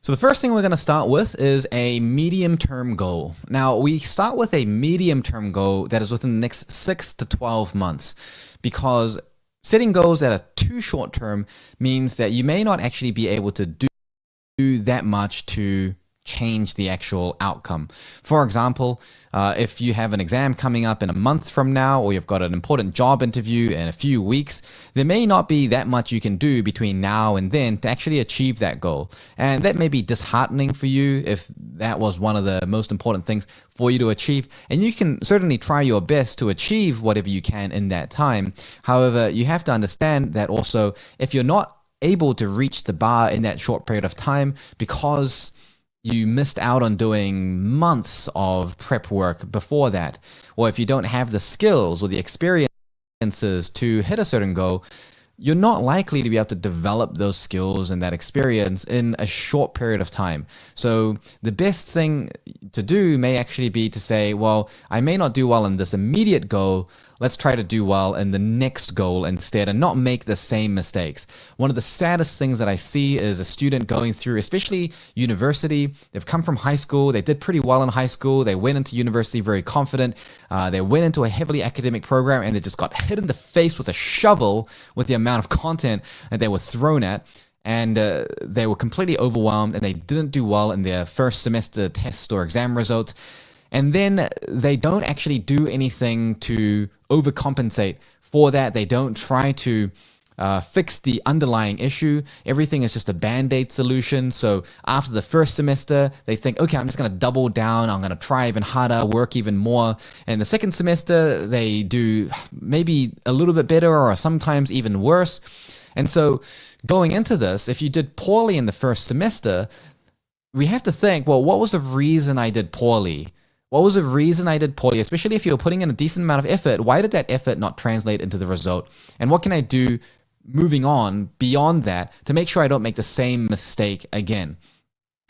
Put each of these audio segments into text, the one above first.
So the first thing we're going to start with is a medium-term goal. Now, we start with a medium-term goal that is within the next 6 to 12 months because setting goals that are too short-term means that you may not actually be able to do that much to change the actual outcome. For example, if you have an exam coming up in a month from now, or you've got an important job interview in a few weeks, there may not be that much you can do between now and then to actually achieve that goal. And that may be disheartening for you if that was one of the most important things for you to achieve. And you can certainly try your best to achieve whatever you can in that time. However, you have to understand that also if you're not able to reach the bar in that short period of time because you missed out on doing months of prep work before that, or if you don't have the skills or the experiences to hit a certain goal, you're not likely to be able to develop those skills and that experience in a short period of time. So the best thing to do may actually be to say, well, I may not do well in this immediate goal. Let's try to do well in the next goal instead and not make the same mistakes. One of the saddest things that I see is a student going through, especially university. They've come from high school. They did pretty well in high school. They went into university very confident. They went into a heavily academic program and they just got hit in the face with a shovel with the amount of content that they were thrown at. And they were completely overwhelmed and they didn't do well in their first semester test or exam results. And then they don't actually do anything to overcompensate for that. They don't try to fix the underlying issue. Everything is just a band-aid solution. So after the first semester, they think, okay, I'm just going to double down. I'm going to try even harder, work even more. And the second semester, they do maybe a little bit better or sometimes even worse. And so going into this, if you did poorly in the first semester, we have to think, well, what was the reason I did poorly? What was the reason I did poorly? Especially if you're putting in a decent amount of effort, why did that effort not translate into the result? And what can I do moving on beyond that to make sure I don't make the same mistake again?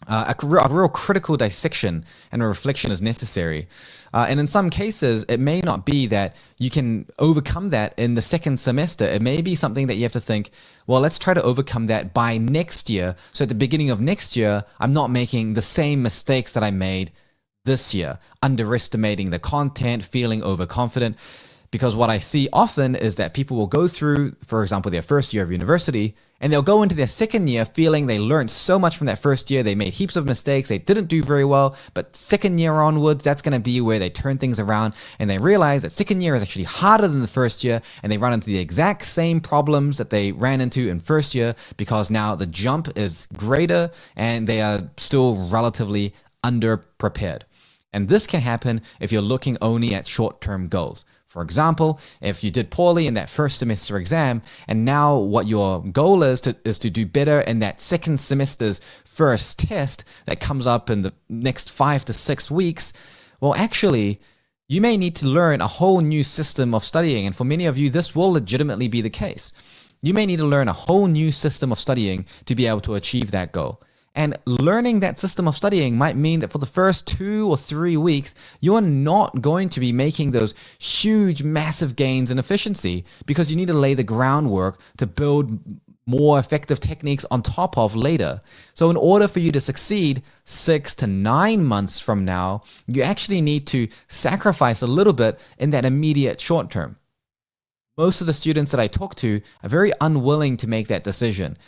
A real critical dissection and a reflection is necessary. And in some cases, it may not be that you can overcome that in the second semester. It may be something that you have to think, well, let's try to overcome that by next year. So at the beginning of next year, I'm not making the same mistakes that I made this year, underestimating the content, feeling overconfident. Because what I see often is that people will go through, for example, their first year of university, and they'll go into their second year feeling they learned so much from that first year. They made heaps of mistakes. They didn't do very well. But second year onwards, that's going to be where they turn things around. And they realize that second year is actually harder than the first year. And they run into the exact same problems that they ran into in first year because now the jump is greater and they are still relatively underprepared. And this can happen if you're looking only at short-term goals. For example, if you did poorly in that first semester exam, and now what your goal is to do better in that second semester's first test that comes up in the next 5 to 6 weeks, well, actually, you may need to learn a whole new system of studying. And for many of you, this will legitimately be the case. You may need to learn a whole new system of studying to be able to achieve that goal. And learning that system of studying might mean that for the first 2 or 3 weeks, you're not going to be making those huge, massive gains in efficiency because you need to lay the groundwork to build more effective techniques on top of later. So in order for you to succeed 6 to 9 months from now, you actually need to sacrifice a little bit in that immediate short term. Most of the students that I talk to are very unwilling to make that decision.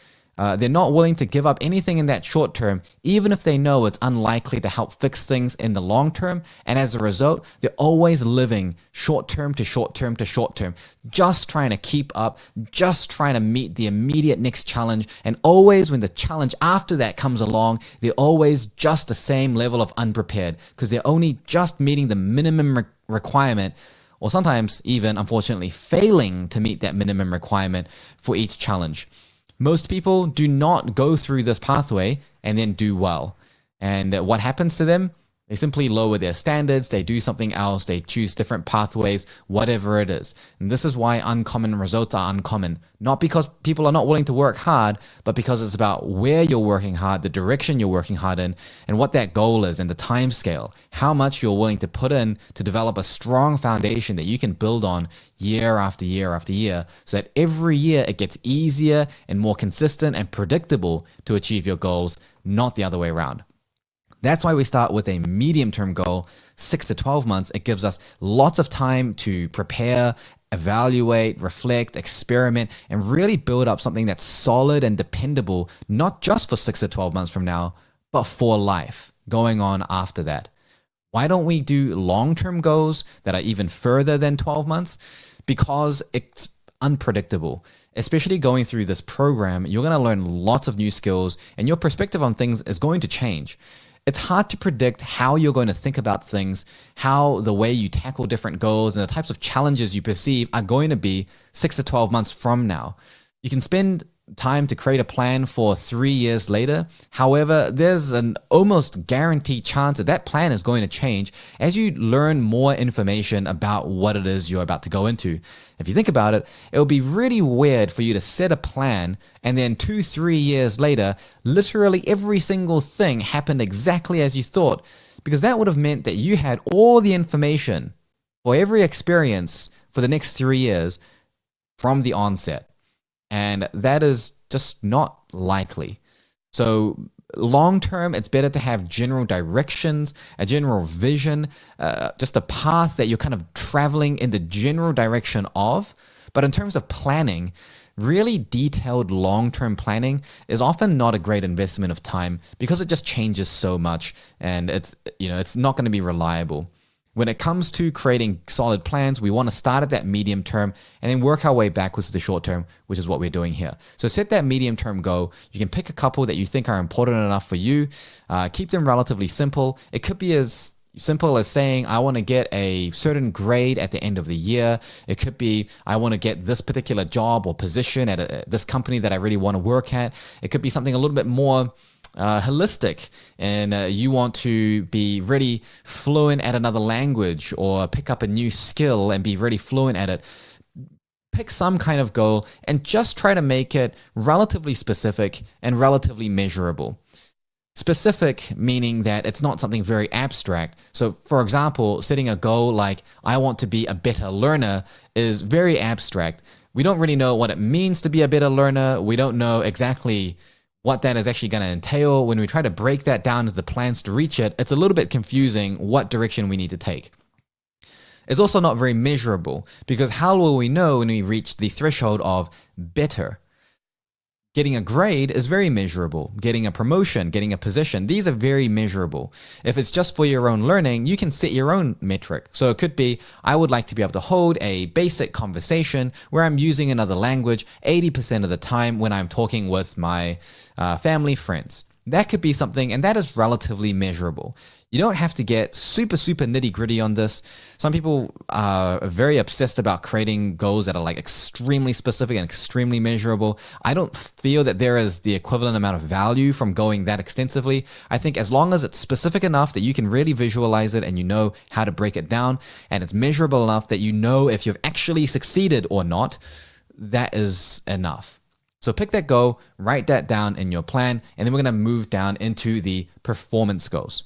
They're not willing to give up anything in that short term, even if they know it's unlikely to help fix things in the long term. And as a result, they're always living short term to short term to short term, just trying to keep up, just trying to meet the immediate next challenge. And always when the challenge after that comes along, they're always just the same level of unprepared because they're only just meeting the minimum requirement, or sometimes even, unfortunately, failing to meet that minimum requirement for each challenge. Most people do not go through this pathway and then do well. And what happens to them? They simply lower their standards, they do something else, they choose different pathways, whatever it is. And this is why uncommon results are uncommon. Not because people are not willing to work hard, but because it's about where you're working hard, the direction you're working hard in, and what that goal is and the time scale. How much you're willing to put in to develop a strong foundation that you can build on year after year after year, so that every year it gets easier and more consistent and predictable to achieve your goals not the other way around. That's why we start with a medium-term goal, 6 to 12 months. It gives us lots of time to prepare, evaluate, reflect, experiment, and really build up something that's solid and dependable, not just for 6 to 12 months from now, but for life going on after that. Why don't we do long-term goals that are even further than 12 months? Because it's unpredictable. Especially going through this program, you're going to learn lots of new skills and your perspective on things is going to change. It's hard to predict how you're going to think about things, how the way you tackle different goals and the types of challenges you perceive are going to be 6 to 12 months from now. You can spend time to create a plan for 3 years later. However, there's an almost guaranteed chance that that plan is going to change as you learn more information about what it is you're about to go into. If you think about it, it would be really weird for you to set a plan and then 2-3 years later, literally every single thing happened exactly as you thought, because that would have meant that you had all the information for every experience for the next 3 years from the onset. And that is just not likely. So long term, it's better to have general directions, a general vision, just a path that you're kind of traveling in the general direction of. But in terms of planning, really detailed long-term planning is often not a great investment of time because it just changes so much and it's not going to be reliable. When it comes to creating solid plans, we want to start at that medium term and then work our way backwards to the short term, which is what we're doing here. So set that medium term goal. You can pick a couple that you think are important enough for you. Keep them relatively simple. It could be as simple as saying, I want to get a certain grade at the end of the year. It could be, I want to get this particular job or position at this company that I really want to work at. It could be something a little bit more holistic, and you want to be really fluent at another language or pick up a new skill and be really fluent at it. Pick some kind of goal and just try to make it relatively specific and relatively measurable. Specific meaning that it's not something very abstract. So for example, setting a goal like I want to be a better learner is very abstract. We don't really know what it means to be a better learner. We don't know exactly what that is actually going to entail. When we try to break that down into the plans to reach it, it's a little bit confusing what direction we need to take. It's also not very measurable because how will we know when we reach the threshold of better? Getting a grade is very measurable. Getting a promotion, getting a position, these are very measurable. If it's just for your own learning, you can set your own metric. So it could be, I would like to be able to hold a basic conversation where I'm using another language 80% of the time when I'm talking with my family, friends. That could be something, and that is relatively measurable. You don't have to get super nitty gritty on this. Some people are very obsessed about creating goals that are like extremely specific and extremely measurable. I don't feel that there is the equivalent amount of value from going that extensively. I think as long as it's specific enough that you can really visualize it and you know how to break it down, and it's measurable enough that you know if you've actually succeeded or not, that is enough. So pick that goal, write that down in your plan, and then we're going to move down into the performance goals.